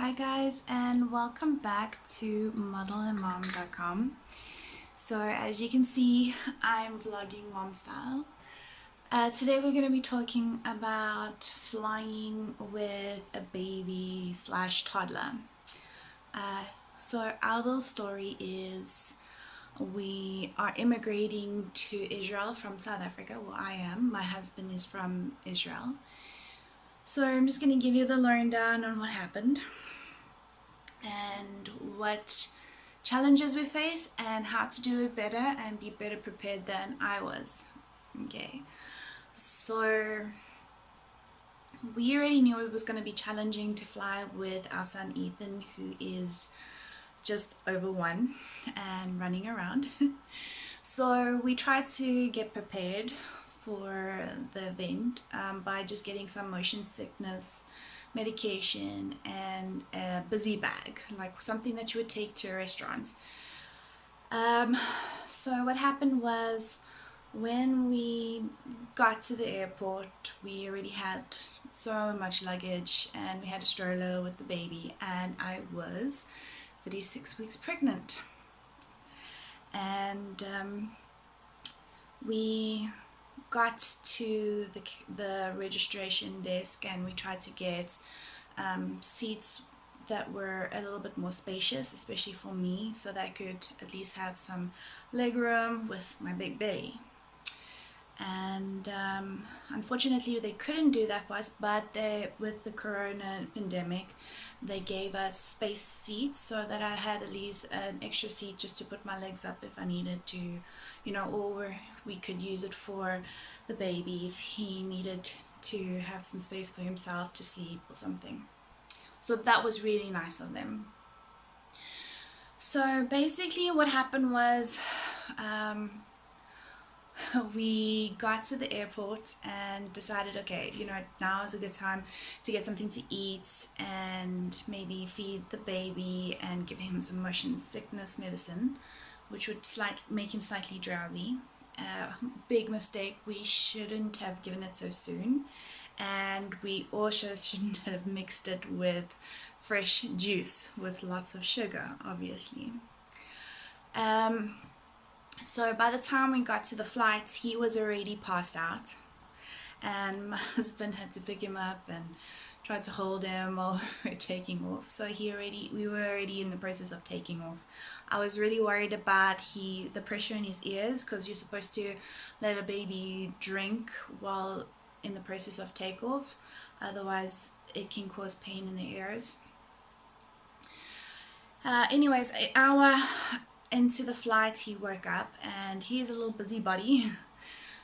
Hi guys, and welcome back to modelandmom.com. So as you can see, I'm vlogging mom style. Today we're going to be talking about flying with a baby slash toddler. So our little story is we are immigrating to Israel from South Africa. Well, I am. My husband is from Israel. So I'm just going to give you the lowdown on what happened and what challenges we face and how to do it better and be better prepared than I was. Okay, so we already knew it was going to be challenging to fly with our son Ethan, who is just over 1 and running around. So we tried to get prepared for the event by just getting some motion sickness medication and a busy bag, like something that you would take to a restaurant. So what happened was, when we got to the airport, we already had so much luggage and we had a stroller with the baby, and I was 36 weeks pregnant. And we got to the registration desk and we tried to get seats that were a little bit more spacious, especially for me, so that I could at least have some leg room with my big belly. And unfortunately they couldn't do that for us, but with the corona pandemic, they gave us space seats so that I had at least an extra seat just to put my legs up if I needed to, or we could use it for the baby if he needed to have some space for himself to sleep or something. So that was really nice of them. So basically what happened was, we got to the airport and decided, okay, now is a good time to get something to eat and maybe feed the baby and give him some motion sickness medicine, which would make him slightly drowsy. Big mistake, we shouldn't have given it so soon, and we also shouldn't have mixed it with fresh juice with lots of sugar, obviously. So by the time we got to the flight, he was already passed out, and my husband had to pick him up and tried to hold him while we were taking off. So we were already in the process of taking off. I was really worried about the pressure in his ears, because you're supposed to let a baby drink while in the process of takeoff, otherwise it can cause pain in the ears. Anyways, an hour into the flight, he woke up, and he's a little busybody.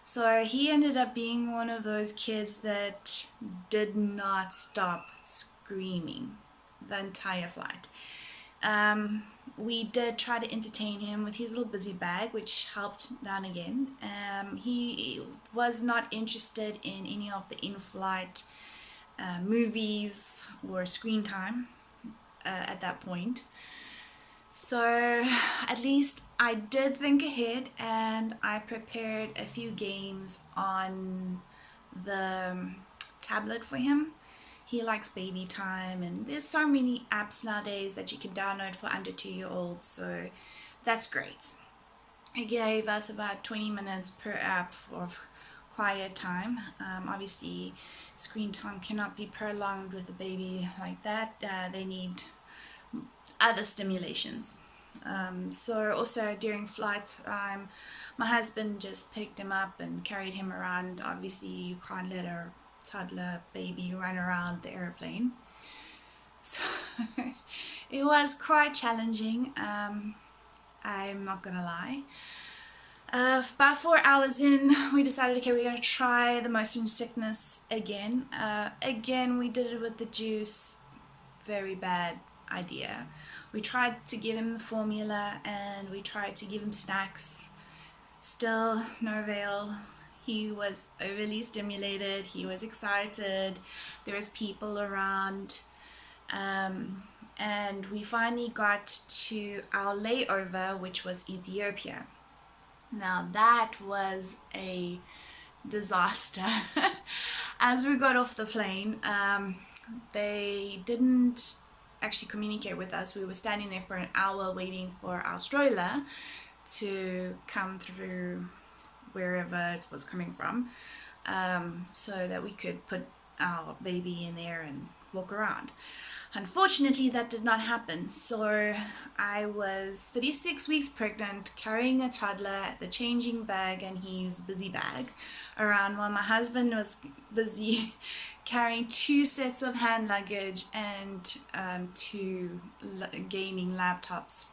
So he ended up being one of those kids that did not stop screaming the entire flight. We did try to entertain him with his little busy bag, which helped now and again. He was not interested in any of the in-flight movies or screen time at that point. So at least I did think ahead, and I prepared a few games on the tablet for him. He likes Baby Time, and there's so many apps nowadays that you can download for under 2-year-olds, so that's great. It gave us about 20 minutes per app of quiet time. Obviously screen time cannot be prolonged with a baby like that. They need other stimulations. So also during flight time, my husband just picked him up and carried him around. Obviously you can't let a toddler baby run around the airplane, so it was quite challenging. I'm not gonna lie. About 4 hours in, we decided, okay, we're gonna try the motion sickness again. Again, we did it with the juice. Very bad idea. We tried to give him the formula and we tried to give him snacks. Still no avail. He was overly stimulated. He was excited. There was people around. And we finally got to our layover, which was Ethiopia. Now that was a disaster. As we got off the plane, they didn't actually communicate with us. We were standing there for an hour waiting for our stroller to come through wherever it was coming from, so that we could put our baby in there and walk around. Unfortunately, that did not happen. So I was 36 weeks pregnant, carrying a toddler, the changing bag and his busy bag around, while my husband was busy carrying 2 sets of hand luggage and 2 gaming laptops.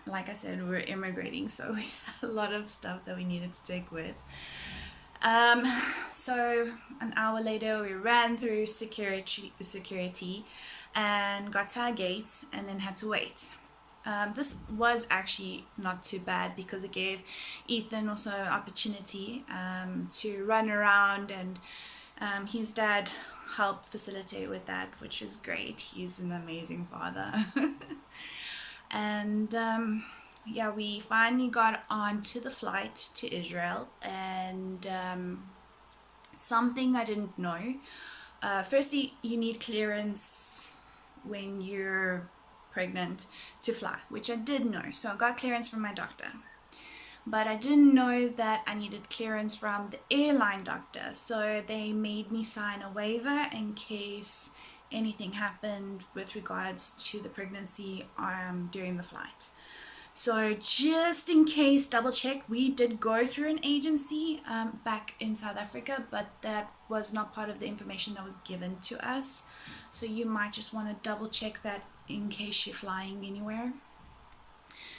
Like I said, we're immigrating, so we had a lot of stuff that we needed to take with. So an hour later we ran through security and got to our gate and then had to wait. This was actually not too bad because it gave Ethan also an opportunity to run around, and his dad helped facilitate with that, which is great. He's an amazing father. And yeah, we finally got onto the flight to Israel, and something I didn't know. Firstly, you need clearance when you're pregnant to fly, which I did know. So I got clearance from my doctor. But I didn't know that I needed clearance from the airline doctor. So they made me sign a waiver in case anything happened with regards to the pregnancy during the flight. So just in case, double check, we did go through an agency back in South Africa, but that was not part of the information that was given to us. So you might just want to double check that in case you're flying anywhere.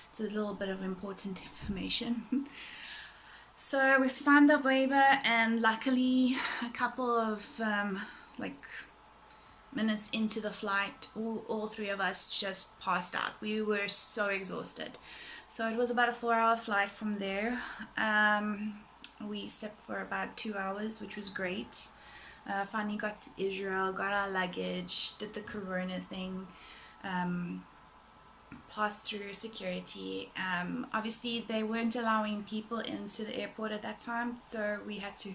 It's a little bit of important information. So we've signed the waiver, and luckily a couple of minutes into the flight, all 3 of us just passed out. We were so exhausted. So it was about a 4-hour flight from there. We slept for about 2 hours, which was great. Finally got to Israel, got our luggage, did the corona thing, passed through security. Obviously they weren't allowing people into the airport at that time, so we had to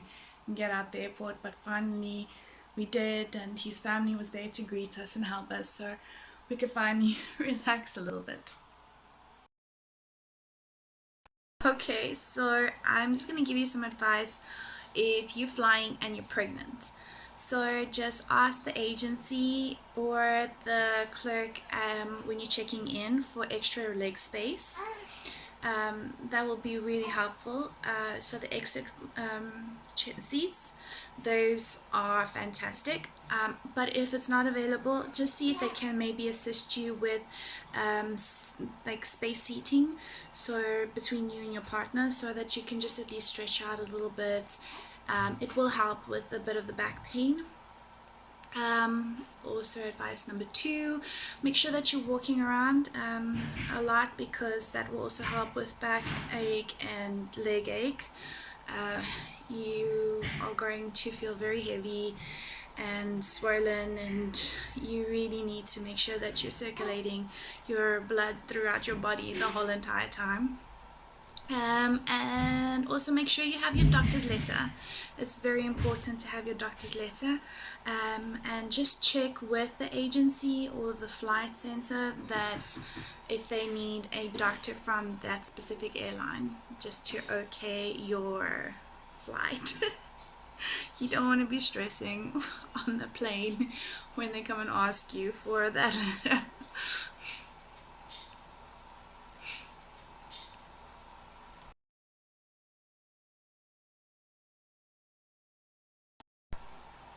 get out the airport, but finally we did, and his family was there to greet us and help us, so we could finally relax a little bit. Okay, so I'm just going to give you some advice if you're flying and you're pregnant. So just ask the agency or the clerk when you're checking in for extra leg space. That will be really helpful. So the exit seats, those are fantastic. But if it's not available, just see if they can maybe assist you with like space seating, so between you and your partner, so that you can just at least stretch out a little bit. It will help with a bit of the back pain. Also advice number 2, make sure that you're walking around a lot, because that will also help with back ache and leg ache. You are going to feel very heavy and swollen, and you really need to make sure that you're circulating your blood throughout your body the whole entire time. And also make sure you have your doctor's letter. It's very important to have your doctor's letter, and just check with the agency or the flight center that if they need a doctor from that specific airline, just to okay your flight. You don't want to be stressing on the plane when they come and ask you for that letter.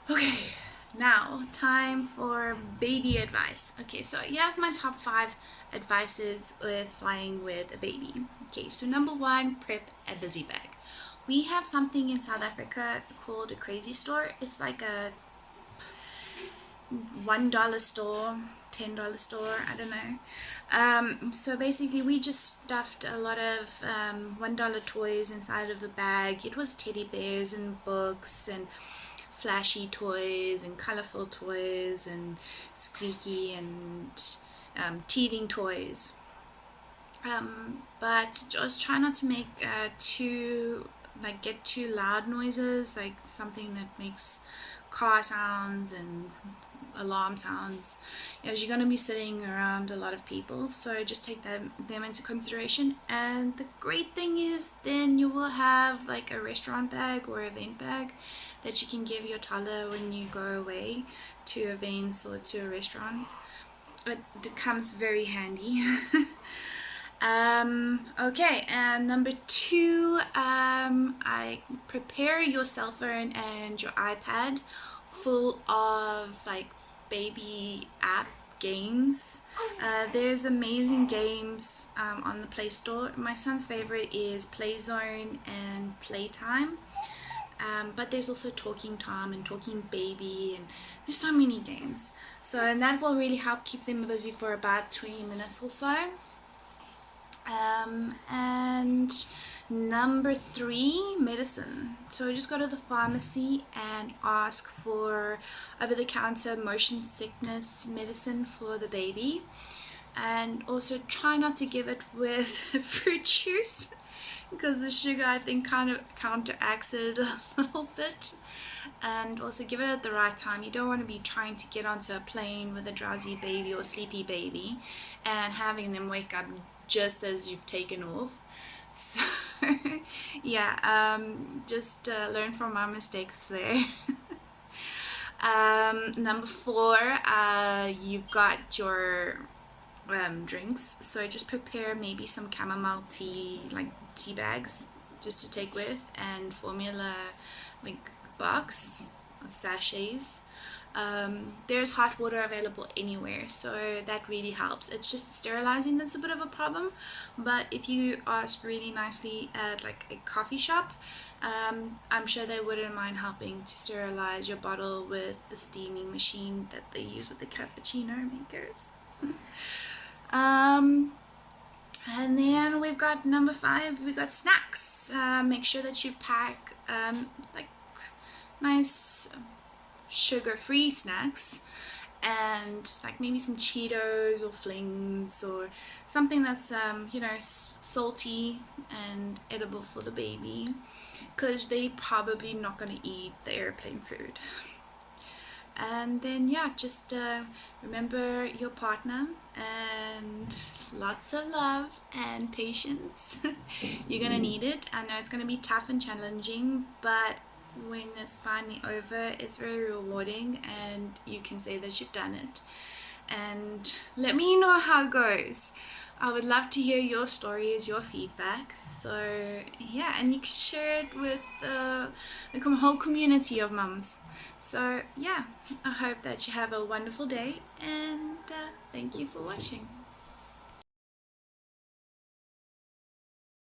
Okay, now time for baby advice. Okay, so here's my top 5 advices with flying with a baby. Okay, so number 1, prep a busy bag. We have something in South Africa called a crazy store. It's like a $1 store, $10 store, I don't know. So basically we just stuffed a lot of $1 toys inside of the bag. It was teddy bears and books and flashy toys and colorful toys and squeaky and teething toys. But just try not to make get too loud noises, like something that makes car sounds and alarm sounds, as you're going to be sitting around a lot of people, so just take them into consideration. And the great thing is then you will have like a restaurant bag or event bag that you can give your toddler when you go away to events or to restaurants. It comes very handy. Okay, and number 2, I prepare your cell phone and your iPad full of like baby app games. There's amazing games on the Play Store. My son's favorite is Playzone and Playtime. But there's also Talking Tom and Talking Baby, and there's so many games. So, and that will really help keep them busy for about 20 minutes or so. And number 3, medicine. So just go to the pharmacy and ask for over-the-counter motion sickness medicine for the baby. And also try not to give it with fruit juice, because the sugar, I think, kind of counteracts it a little bit. And also give it at the right time. You don't want to be trying to get onto a plane with a drowsy baby or sleepy baby and having them wake up just as you've taken off. So yeah, just learn from our mistakes there. Number 4, you've got your drinks, so just prepare maybe some chamomile tea, like tea bags, just to take with, and formula like box or sachets. There's hot water available anywhere, so that really helps. It's just the sterilizing that's a bit of a problem, but if you ask really nicely at like a coffee shop, I'm sure they wouldn't mind helping to sterilize your bottle with the steaming machine that they use with the cappuccino makers. And then we've got number 5, we've got snacks. Make sure that you pack like nice sugar-free snacks, and like maybe some Cheetos or Flings or something that's salty and edible for the baby, because they probably not going to eat the airplane food. And then yeah, just remember your partner, and lots of love and patience. You're gonna need it. I know it's gonna be tough and challenging, but when it's finally over, it's very rewarding, and you can say that you've done it. And let me know how it goes. I would love to hear your stories, your feedback. So yeah, and you can share it with the whole community of mums. So yeah, I hope that you have a wonderful day, and thank you for watching.